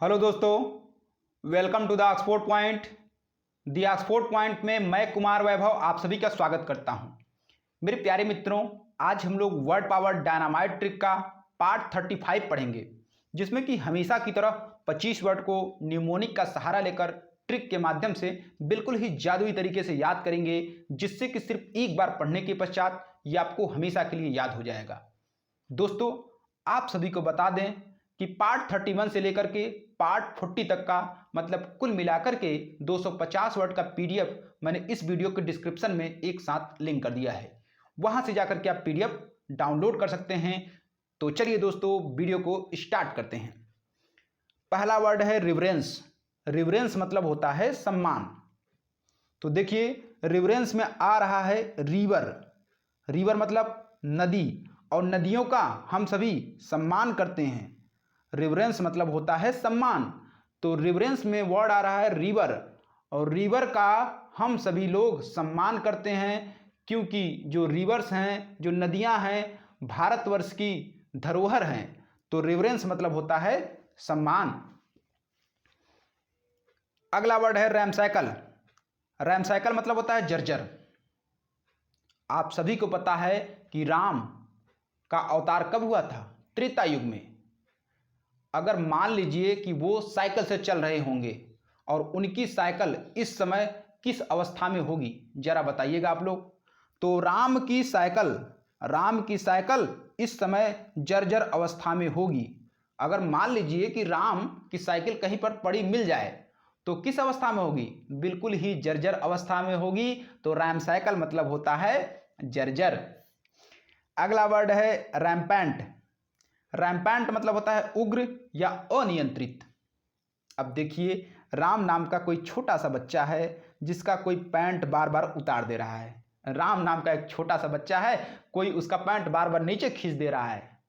Hello दोस्तों, welcome to the Oxford Point. The Oxford Point में मैं कुमार वैभव आप सभी का स्वागत करता हूं। मेरे प्यारे मित्रों, आज हम लोग वर्ड पावर डायनामाइट ट्रिक का पार्ट 35 पढ़ेंगे, जिसमें कि हमेशा की तरह 25 वर्ड को न्यूमोनिक का सहारा लेकर ट्रिक के माध्यम से बिल्कुल ही जादुई तरीके से याद करेंगे, जिससे कि सिर्फ एक बार पढ़ने के पश्चात ये आपको हमेशा के लिए याद हो जाएगा। दोस्तों, आप सभी को बता दें कि पार्ट 31 से लेकर के पार्ट 40 तक का मतलब कुल मिलाकर के 250 वर्ड का पीडीएफ मैंने इस वीडियो के डिस्क्रिप्शन में एक साथ लिंक कर दिया है। वहां से जाकर के आप पीडीएफ डाउनलोड कर सकते हैं। तो चलिए दोस्तों, वीडियो को स्टार्ट करते हैं। पहला वर्ड है रिवरेंस। रिवरेंस मतलब होता है सम्मान। तो देखिए, रिवरेंस में आ रहा है रिवर। रिवर मतलब नदी, और नदियों का हम सभी सम्मान करते हैं। रिवरेंस मतलब होता है सम्मान। तो रिवरेंस में वर्ड आ रहा है रिवर, और रिवर का हम सभी लोग सम्मान करते हैं, क्योंकि जो रिवर्स हैं, जो नदियां हैं, भारतवर्ष की धरोहर हैं। तो रिवरेंस मतलब होता है सम्मान। अगला वर्ड है रैमसाइकल। रैमसाइकल मतलब होता है जर्जर। आप सभी को पता है कि राम का अवतार कब हुआ था? त्रेता युग में। अगर मान लीजिए कि वो साइकिल से चल रहे होंगे और उनकी साइकिल इस समय किस अवस्था में होगी, जरा बताइएगा आप लोग। तो राम की साइकिल इस समय जर्जर अवस्था में होगी। अगर मान लीजिए कि राम की साइकिल कहीं पर पड़ी मिल जाए तो किस अवस्था में होगी? बिल्कुल ही जर्जर अवस्था में होगी। तो रैम साइकिल मतलब होता है जर्जर। अगला वर्ड है रैम्पेंट। रैम्पेंट मतलब होता है उग्र या अनियंत्रित। अब देखिए, राम नाम का कोई छोटा सा बच्चा है जिसका कोई पैंट बार बार उतार दे रहा है। राम नाम का एक छोटा सा बच्चा है, कोई उसका पैंट बार बार नीचे खींच दे रहा है,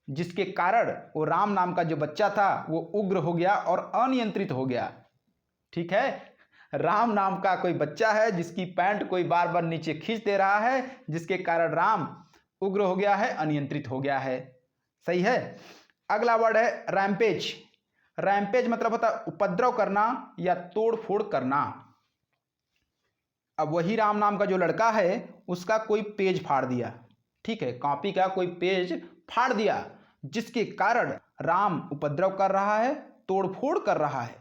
जिसके कारण वो राम नाम का जो बच्चा था वो उग्र हो गया और अनियंत्रित हो गया। ठीक है, राम नाम का कोई बच्चा है जिसकी पैंट कोई बार बार नीचे खींच दे रहा है, जिसके कारण राम उग्र हो गया है, अनियंत्रित हो गया है। सही है। अगला वर्ड है रैम्पेज। रैम्पेज मतलब होता है उपद्रव करना या तोड़ फोड़ करना। अब वही राम नाम का जो लड़का है उसका कोई पेज फाड़ दिया, ठीक है, कॉपी का कोई पेज फाड़ दिया, जिसके कारण राम उपद्रव कर रहा है, तोड़ फोड़ कर रहा है।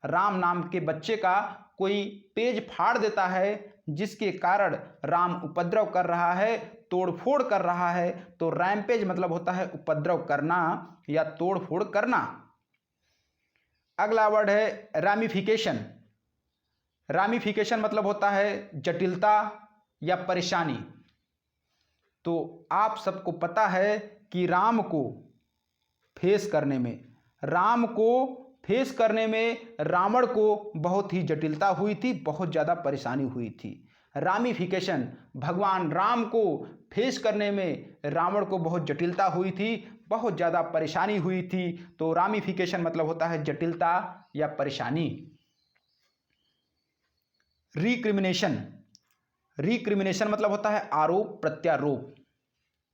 राम नाम के बच्चे का कोई पेज फाड़ देता है, जिसके कारण राम उपद्रव कर रहा है, तोड़फोड़ कर रहा है। तो रैम्पेज मतलब होता है उपद्रव करना या तोड़फोड़ करना। अगला वर्ड है रैमिफिकेशन। रैमिफिकेशन मतलब होता है जटिलता या परेशानी। तो आप सबको पता है कि राम को फेस करने में रावण को बहुत ही जटिलता हुई थी, बहुत ज़्यादा परेशानी हुई थी। रामिफिकेशन, भगवान राम को फेस करने में रावण को बहुत जटिलता हुई थी, बहुत ज़्यादा परेशानी हुई थी। तो रामिफिकेशन मतलब होता है जटिलता या परेशानी। रिक्रिमिनेशन। रिक्रिमिनेशन मतलब होता है आरोप प्रत्यारोप।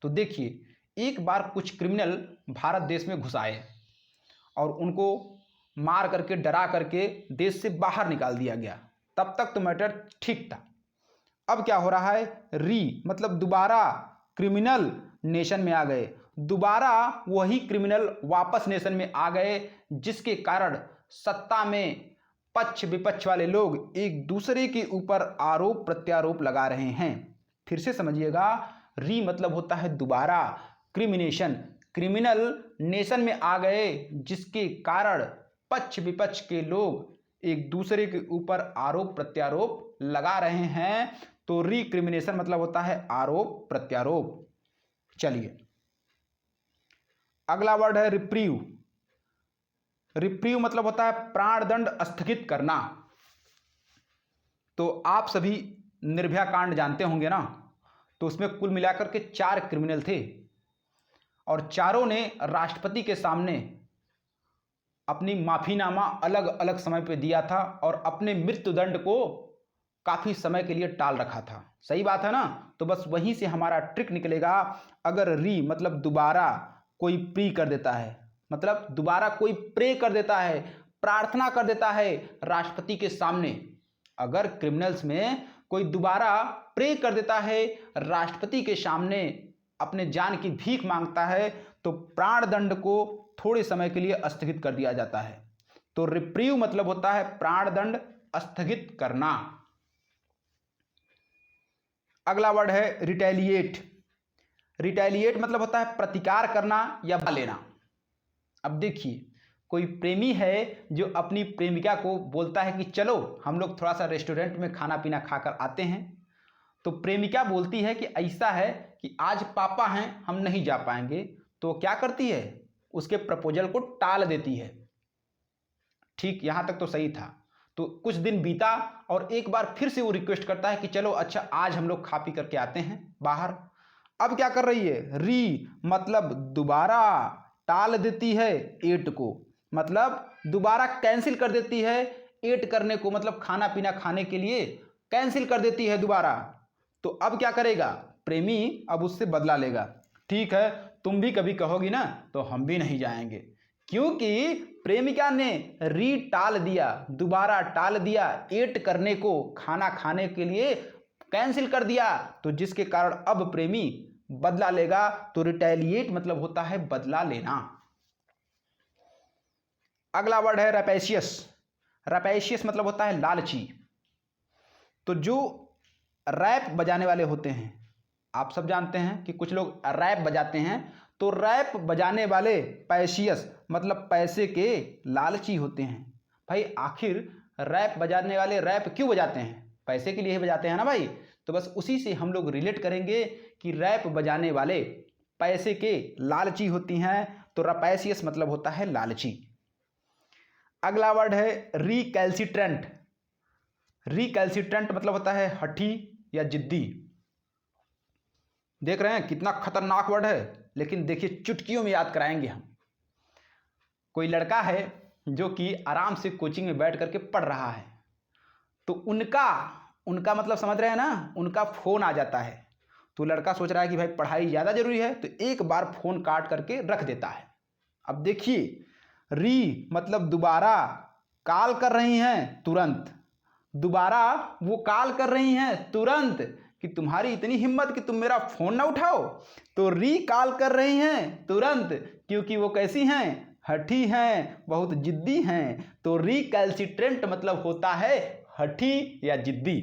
तो देखिए, एक बार कुछ क्रिमिनल भारत देश में घुस आए और उनको मार करके, डरा करके देश से बाहर निकाल दिया गया। तब तक तो मैटर ठीक था। अब क्या हो रहा है? मतलब दोबारा क्रिमिनल नेशन में आ गए, दोबारा वही क्रिमिनल वापस नेशन में आ गए, जिसके कारण सत्ता में पक्ष विपक्ष वाले लोग एक दूसरे के ऊपर आरोप प्रत्यारोप लगा रहे हैं। फिर से समझिएगा, मतलब होता है दोबारा, क्रिमिनेशन, क्रिमिनल नेशन में आ गए, जिसके कारण पक्ष विपक्ष के लोग एक दूसरे के ऊपर आरोप प्रत्यारोप लगा रहे हैं। तो रिक्रिमिनेशन मतलब होता है आरोप प्रत्यारोप। चलिए, अगला वर्ड है रिप्रीव। रिप्रीव मतलब होता है प्राणदंड स्थगित करना। तो आप सभी निर्भया कांड जानते होंगे ना। तो उसमें कुल मिलाकर के 4 क्रिमिनल थे, और चारों ने राष्ट्रपति के सामने अपनी माफीनामा अलग अलग समय पे दिया था और अपने मृत्युदंड को काफ़ी समय के लिए टाल रखा था। सही बात है ना। तो बस वहीं से हमारा ट्रिक निकलेगा। अगर मतलब दोबारा कोई प्री कर देता है, मतलब दोबारा कोई प्रे कर देता है, प्रार्थना कर देता है राष्ट्रपति के सामने। अगर क्रिमिनल्स में कोई दोबारा प्रे कर देता है राष्ट्रपति के सामने, अपने जान की भीख मांगता है, तो प्राण दंड को थोड़े समय के लिए स्थगित कर दिया जाता है। तो रिप्रीव मतलब होता है प्राण दंड स्थगित करना। अगला वर्ड है रिटेलिएट। रिटेलिएट मतलब होता है प्रतिकार करना या बदला लेना। अब देखिए, कोई प्रेमी है जो अपनी प्रेमिका को बोलता है कि चलो हम लोग थोड़ा सा रेस्टोरेंट में खाना पीना खाकर आते हैं। तो प्रेमिका बोलती है कि ऐसा है कि आज पापा हैं, हम नहीं जा पाएंगे। तो क्या करती है, उसके प्रपोजल को टाल देती है। ठीक, यहाँ तक तो सही था। तो कुछ दिन बीता और एक बार फिर से वो रिक्वेस्ट करता है कि चलो अच्छा आज हम लोग खा पी करके आते हैं बाहर। अब क्या कर रही है, री मतलब दोबारा, टाल देती है एट को, मतलब दोबारा कैंसिल कर देती है एट करने को, मतलब खाना पीना खाने के लिए कैंसिल कर देती है दोबारा। तो अब क्या करेगा प्रेमी, अब उससे बदला लेगा। ठीक है, तुम भी कभी कहोगी ना तो हम भी नहीं जाएंगे, क्योंकि प्रेमिका ने री टाल दिया, दोबारा टाल दिया एट करने को, खाना खाने के लिए कैंसिल कर दिया, तो जिसके कारण अब प्रेमी बदला लेगा। तो रिटेलिएट मतलब होता है बदला लेना। अगला वर्ड है रैपेशियस। रैपेशियस मतलब होता है लालची। तो जो रैप बजाने वाले होते हैं, आप सब जानते हैं कि कुछ लोग रैप बजाते हैं, तो रैप बजाने वाले पैशियस मतलब पैसे के लालची होते हैं। भाई आखिर रैप बजाने वाले रैप क्यों बजाते हैं, पैसे के लिए ही बजाते हैं ना भाई। तो बस उसी से हम लोग रिलेट करेंगे कि रैप बजाने वाले पैसे के लालची होती हैं। तो रैपेशियस मतलब होता है लालची। अगला वर्ड है रिकैल्सिट्रेंट। रिकैल्सिट्रेंट मतलब होता है हठी या जिद्दी। देख रहे हैं कितना खतरनाक वर्ड है, लेकिन देखिए चुटकियों में याद कराएंगे हम। कोई लड़का है जो कि आराम से कोचिंग में बैठ करके पढ़ रहा है, तो उनका मतलब समझ रहे हैं ना, उनका फोन आ जाता है। तो लड़का सोच रहा है कि भाई पढ़ाई ज़्यादा जरूरी है, तो एक बार फोन काट करके रख देता है। अब देखिए, री मतलब दोबारा, कॉल कर रही हैं तुरंत, दोबारा वो कॉल कर रही हैं तुरंत, कि तुम्हारी इतनी हिम्मत कि तुम मेरा फोन ना उठाओ। तो री कॉल कर रही हैं तुरंत, क्योंकि वो कैसी हैं, हठी हैं, बहुत जिद्दी हैं। तो रिकैल्सिट्रेंट मतलब होता है हठी या जिद्दी।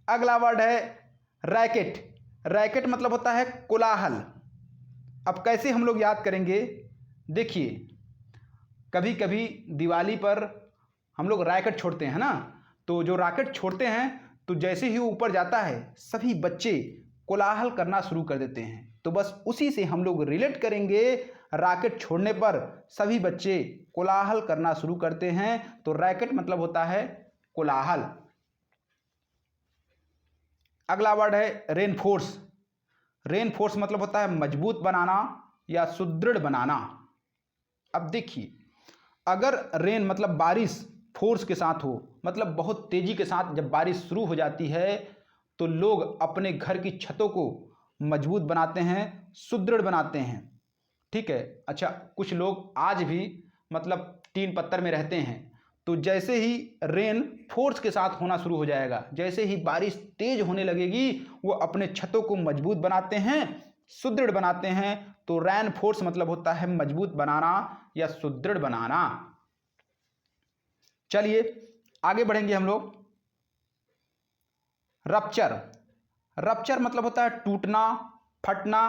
अगला वर्ड है रैकेट। रैकेट मतलब होता है कोलाहल। अब कैसे हम लोग याद करेंगे, देखिए कभी कभी दिवाली पर हम लोग रैकेट छोड़ते हैं ना, तो जो रॉकेट छोड़ते हैं तो जैसे ही वो ऊपर जाता है सभी बच्चे कोलाहल करना शुरू कर देते हैं। तो बस उसी से हम लोग रिलेट करेंगे, रॉकेट छोड़ने पर सभी बच्चे कोलाहल करना शुरू करते हैं। तो रैकेट मतलब होता है कोलाहल। अगला वर्ड है रेनफोर्स। रेनफोर्स मतलब होता है मजबूत बनाना या सुदृढ़ बनाना। अब देखिए, अगर रेन मतलब बारिश फोर्स के साथ हो, मतलब बहुत तेजी के साथ जब बारिश शुरू हो जाती है, तो लोग अपने घर की छतों को मजबूत बनाते हैं, सुदृढ़ बनाते हैं। ठीक है, अच्छा कुछ लोग आज भी मतलब टीन पत्थर में रहते हैं, तो जैसे ही रेन फोर्स के साथ होना शुरू हो जाएगा, जैसे ही बारिश तेज होने लगेगी, वो अपने छतों को मजबूत बनाते हैं, सुदृढ़ बनाते हैं। तो रेन फोर्स मतलब होता है मजबूत बनाना या सुदृढ़ बनाना। चलिए आगे बढ़ेंगे हम लोग। रप्चर। रप्चर मतलब होता है टूटना, फटना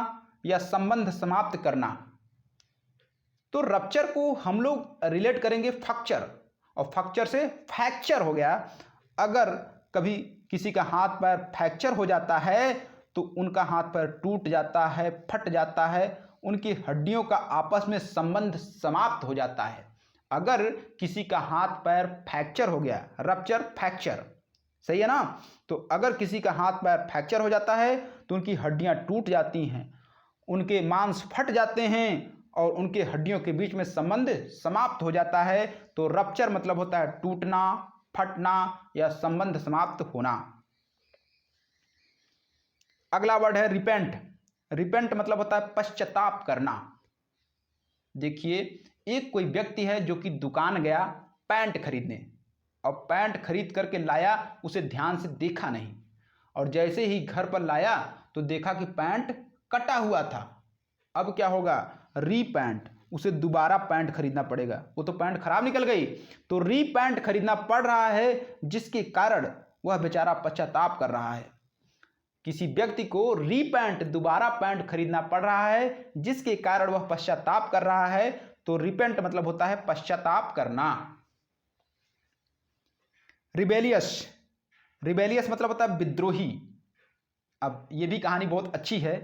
या संबंध समाप्त करना। तो रप्चर को हम लोग रिलेट करेंगे फ्रैक्चर, और फ्रैक्चर से फ्रैक्चर हो गया। अगर कभी किसी का हाथ पैर फ्रैक्चर हो जाता है तो उनका हाथ पैर टूट जाता है, फट जाता है, उनकी हड्डियों का आपस में संबंध समाप्त हो जाता है। अगर किसी का हाथ पैर फ्रैक्चर हो गया, रप्चर फ्रैक्चर, सही है ना। तो अगर किसी का हाथ पैर फ्रैक्चर हो जाता है तो उनकी हड्डियां टूट जाती हैं, उनके मांस फट जाते हैं और उनके हड्डियों के बीच में संबंध समाप्त हो जाता है। तो रप्चर मतलब होता है टूटना, फटना या संबंध समाप्त होना। अगला वर्ड है रिपेंट। रिपेंट मतलब होता है पश्चाताप करना। देखिए, एक कोई व्यक्ति है जो कि दुकान गया पैंट खरीदने, और पैंट खरीद करके लाया, उसे ध्यान से देखा नहीं, और जैसे ही घर पर लाया तो देखा कि पैंट कटा हुआ था। अब क्या होगा? री पैंट, उसे दोबारा पैंट खरीदना पड़ेगा, वो तो पैंट खराब निकल गई, तो री पैंट खरीदना पड़ रहा है, जिसके कारण वह बेचारा पश्चाताप कर रहा है। किसी व्यक्ति को री पैंट, दोबारा पैंट खरीदना पड़ रहा है, जिसके कारण वह पश्चाताप कर रहा है। तो रिपेंट मतलब होता है पश्चाताप करना। रिबेलियस, रिबेलियस मतलब होता है विद्रोही। अब ये भी कहानी बहुत अच्छी है।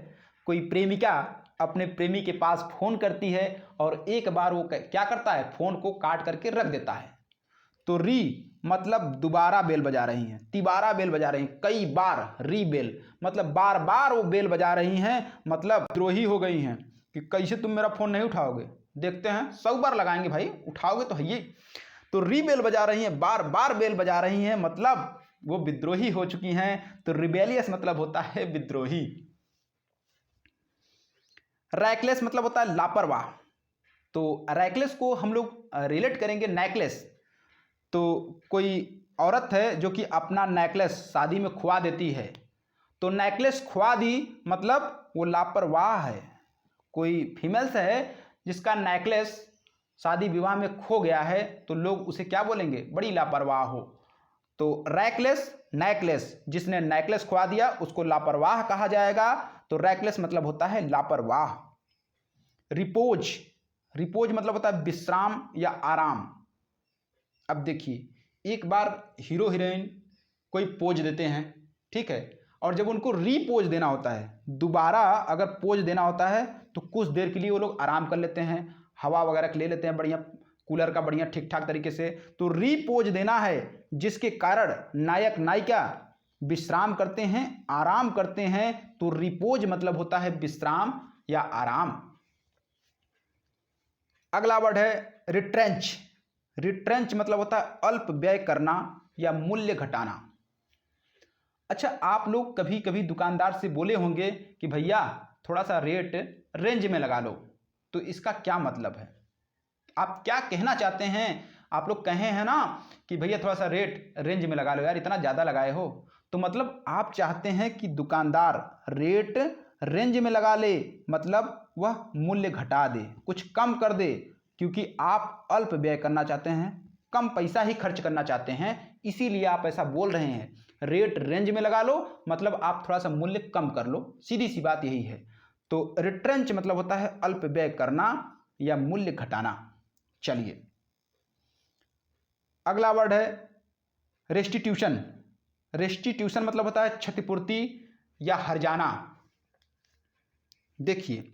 कोई प्रेमिका अपने प्रेमी के पास फोन करती है, और एक बार वो क्या करता है, फोन को काट करके रख देता है। तो री मतलब दोबारा बेल बजा रही हैं, तिबारा बेल बजा रही हैं, कई बार, री बेल मतलब बार बार वो बेल बजा रही हैं, मतलब द्रोही हो गई हैं कि कैसे तुम मेरा फोन नहीं उठाओगे, देखते हैं 100 बार लगाएंगे भाई, उठाओगे तो है ये। तो री बेल बजा रही हैं, बार बार बेल बजा रही हैं, मतलब वो विद्रोही हो चुकी हैं। तो रिबेलियस मतलब होता है विद्रोही। रैकलेस मतलब होता है लापरवाह। तो रैकलेस को हम लोग रिलेट करेंगे नेकलेस। तो कोई औरत है जो कि अपना नेकलेस शादी में खुआ देती है, तो नेकलेस खुआ दी मतलब वो लापरवाह है। कोई फीमेल्स है जिसका नेकलेस शादी विवाह में खो गया है, तो लोग उसे क्या बोलेंगे? बड़ी लापरवाह हो। तो रैकलेस, नेकलेस, जिसने नेकलेस खुआ दिया उसको लापरवाह कहा जाएगा। तो रैकलेस मतलब होता है लापरवाह। रिपोज, रिपोज मतलब होता है विश्राम या आराम। अब देखिए, एक बार हीरो हीरोइन कोई पोज देते हैं, ठीक है, और जब उनको रीपोज देना होता है, दोबारा अगर पोज देना होता है, तो कुछ देर के लिए वो लोग आराम कर लेते हैं, हवा वगैरह ले लेते हैं बढ़िया, कूलर का बढ़िया ठीक ठाक तरीके से। तो रीपोज देना है, जिसके कारण नायक नायिका विश्राम करते हैं, आराम करते हैं। तो रिपोज मतलब होता है विश्राम या आराम। अगला वर्ड है रिट्रेंच। रिट्रेंच मतलब होता है अल्प व्यय करना या मूल्य घटाना। अच्छा, आप लोग कभी कभी दुकानदार से बोले होंगे कि भैया थोड़ा सा रेट रेंज में लगा लो, तो इसका क्या मतलब है? आप क्या कहना चाहते हैं? आप लोग कहे हैं ना कि भैया थोड़ा सा रेट रेंज में लगा लो यार, इतना ज़्यादा लगाए हो। तो मतलब आप चाहते हैं कि दुकानदार रेट रेंज में लगा ले, मतलब वह मूल्य घटा दे, कुछ कम कर दे, क्योंकि आप अल्प व्यय करना चाहते हैं, कम पैसा ही खर्च करना चाहते हैं, इसीलिए आप ऐसा बोल रहे हैं। रेट रेंज में लगा लो मतलब आप थोड़ा सा मूल्य कम कर लो, सीधी सी बात यही है। तो रिट्रेंच मतलब होता है अल्प व्यय करना या मूल्य घटाना। चलिए, अगला वर्ड है रेस्टिट्यूशन। रेस्टिट्यूशन मतलब होता है क्षतिपूर्ति या हर्जाना। देखिए,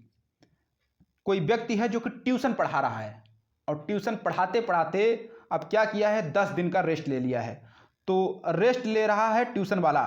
कोई व्यक्ति है जो कि ट्यूशन पढ़ा रहा है, और ट्यूशन पढ़ाते पढ़ाते अब क्या किया है, 10 दिन का रेस्ट ले लिया है। तो रेस्ट ले रहा है ट्यूशन वाला।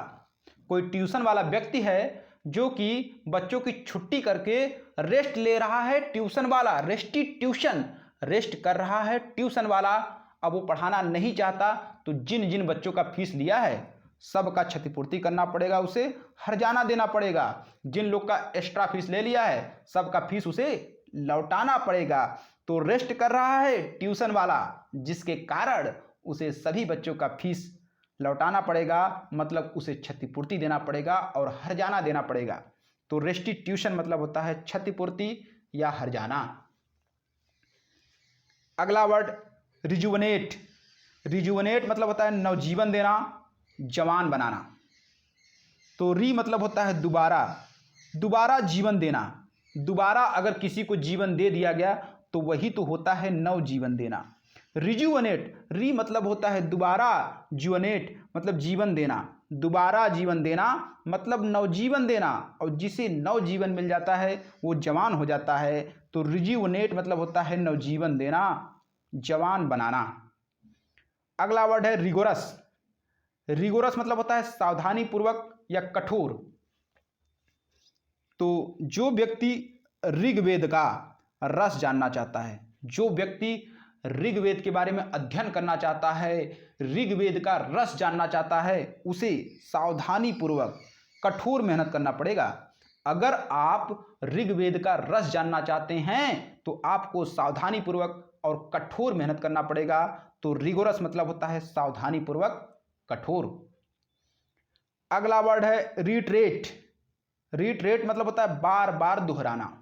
कोई ट्यूशन वाला व्यक्ति है जो कि बच्चों की छुट्टी करके रेस्ट ले रहा है, ट्यूशन वाला रेस्टिट्यूशन, रेस्ट कर रहा है ट्यूशन वाला। अब वो पढ़ाना नहीं चाहता, तो जिन जिन बच्चों का फीस लिया है सबका क्षतिपूर्ति करना पड़ेगा, उसे हर्जाना देना पड़ेगा। जिन लोग का एक्स्ट्रा फीस ले लिया है सबका फीस उसे लौटाना पड़ेगा। तो रेस्ट कर रहा है ट्यूशन वाला, जिसके कारण उसे सभी बच्चों का फीस लौटाना पड़ेगा, मतलब उसे क्षतिपूर्ति देना पड़ेगा और हर्जाना देना पड़ेगा। तो रेस्टिट्यूशन मतलब होता है क्षतिपूर्ति या हर्जाना। अगला वर्ड रिजुवनेट। रिजुवनेट मतलब होता है नवजीवन देना, जवान बनाना। तो री मतलब होता है दोबारा, दोबारा जीवन देना। दोबारा अगर किसी को जीवन दे दिया गया तो वही तो होता है नवजीवन देना। रिजुवनेट, री मतलब होता है दोबारा, जुवनेट मतलब जीवन देना, दोबारा जीवन देना मतलब नवजीवन देना, और जिसे नवजीवन मिल जाता है वो जवान हो जाता है। तो रिजुवनेट मतलब होता है नवजीवन देना, जवान बनाना। अगला वर्ड है रिगोरस। रिगोरस मतलब होता है सावधानी पूर्वक या कठोर। तो जो व्यक्ति ऋग्वेद का रस जानना चाहता है, जो व्यक्ति ऋग्वेद के बारे में अध्ययन करना चाहता है, ऋग्वेद का रस जानना चाहता है, उसे सावधानी पूर्वक कठोर मेहनत करना पड़ेगा। अगर आप ऋग्वेद का रस जानना चाहते हैं तो आपको सावधानीपूर्वक और कठोर मेहनत करना पड़ेगा। तो रिगोरस मतलब होता है सावधानीपूर्वक, कठोर। अगला वर्ड है रिट्रेट। रिट्रेट मतलब होता है बार बार दोहराना।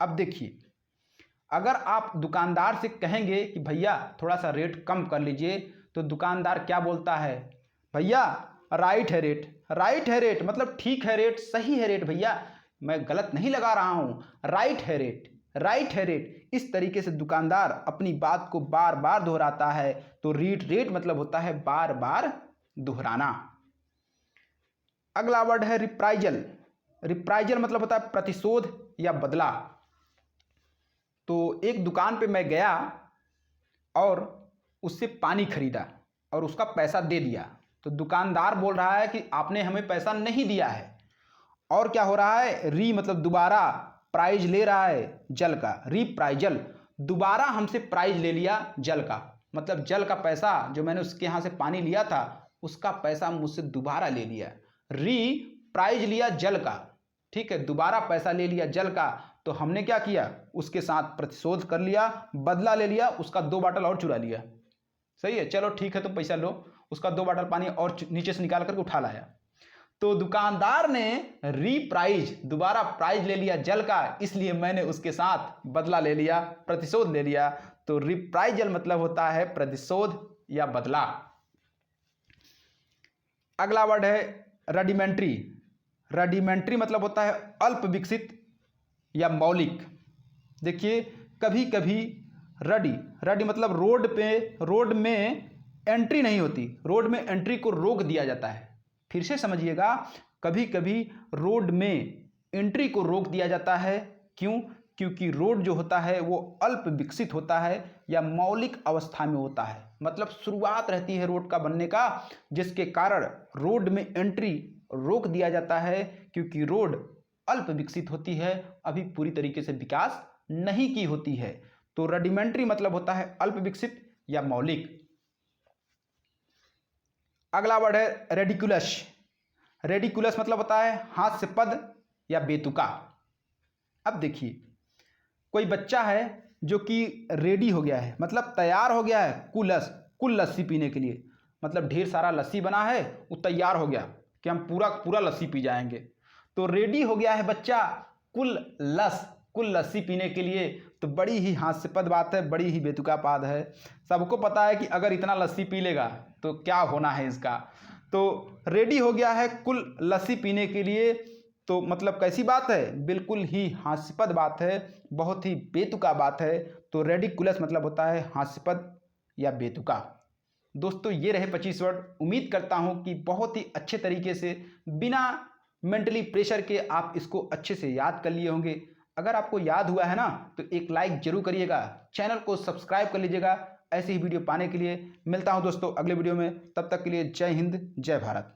अब देखिए, अगर आप दुकानदार से कहेंगे कि भैया थोड़ा सा रेट कम कर लीजिए, तो दुकानदार क्या बोलता है, भैया राइट है रेट, राइट है रेट मतलब ठीक है रेट, सही है रेट भैया, मैं गलत नहीं लगा रहा हूँ, राइट है रेट, राइट है रेट। इस तरीके से दुकानदार अपनी बात को बार बार दोहराता है। तो रिट्रेट मतलब होता है बार बार दोहराना। अगला वर्ड है रिप्राइजल। रिप्राइजल मतलब होता है प्रतिशोध या बदला। तो एक दुकान पे मैं गया और उससे पानी खरीदा और उसका पैसा दे दिया, तो दुकानदार बोल रहा है कि आपने हमें पैसा नहीं दिया है। और क्या हो रहा है, री मतलब दोबारा, प्राइज ले रहा है जल का, रिप्राइजल, दोबारा हमसे प्राइज ले लिया जल का, मतलब जल का पैसा जो मैंने उसके यहाँ से पानी लिया था उसका पैसा मुझसे दोबारा ले लिया। री प्राइज लिया जल का, ठीक है, दोबारा पैसा ले लिया जल का, तो हमने क्या किया, उसके साथ प्रतिशोध कर लिया, बदला ले लिया, उसका 2 बाटल और चुरा लिया। सही है, चलो ठीक है, तुम पैसा लो, उसका 2 बाटल पानी और नीचे से निकाल करके उठा लाया। तो दुकानदार ने रीप्राइज, दोबारा प्राइज ले लिया जल का, इसलिए मैंने उसके साथ बदला ले लिया, प्रतिशोध ले लिया। तो रिप्राइजल मतलब होता है प्रतिशोध या बदला। अगला वर्ड है रडिमेंट्री। रडिमेंट्री मतलब होता है अल्प विकसित या मौलिक। देखिए, कभी कभी रडी मतलब रोड में एंट्री नहीं होती, रोड में एंट्री को रोक दिया जाता है। फिर से समझिएगा, कभी कभी रोड में एंट्री को रोक दिया जाता है। क्यों? क्योंकि रोड जो होता है वो अल्प विकसित होता है या मौलिक अवस्था में होता है, मतलब शुरुआत रहती है रोड का बनने का, जिसके कारण रोड में एंट्री रोक दिया जाता है, क्योंकि रोड अल्प विकसित होती है, अभी पूरी तरीके से विकास नहीं की होती है। तो रडिमेंट्री मतलब होता है अल्प विकसित या मौलिक। अगला वर्ड है रेडिकुलस। रेडिकुलस मतलब होता है हास्यास्पद या बेतुका। अब देखिए, कोई बच्चा है जो कि रेडी हो गया है, मतलब तैयार हो गया है कुल लस्सी पीने के लिए, मतलब ढेर सारा लस्सी बना है, वो तैयार हो गया कि हम पूरा लस्सी पी जाएंगे। तो रेडी हो गया है बच्चा कुल लस्सी पीने के लिए, तो बड़ी ही हास्यास्पद बात है, बड़ी ही बेतुका बात है। सबको पता है कि अगर इतना लस्सी पी लेगा तो क्या होना है इसका। तो रेडी हो गया है कुल लस्सी पीने के लिए, तो मतलब कैसी बात है, बिल्कुल ही हास्यास्पद बात है, बहुत ही बेतुका बात है। तो रेडिकुलस मतलब होता है हास्यास्पद या बेतुका। दोस्तों, ये रहे 25 वर्ड। उम्मीद करता हूँ कि बहुत ही अच्छे तरीके से बिना मेंटली प्रेशर के आप इसको अच्छे से याद कर लिए होंगे। अगर आपको याद हुआ है ना, तो एक लाइक जरूर करिएगा, चैनल को सब्सक्राइब कर लीजिएगा ऐसे ही वीडियो पाने के लिए। मिलता हूं दोस्तों अगले वीडियो में, तब तक के लिए जय हिंद, जय भारत।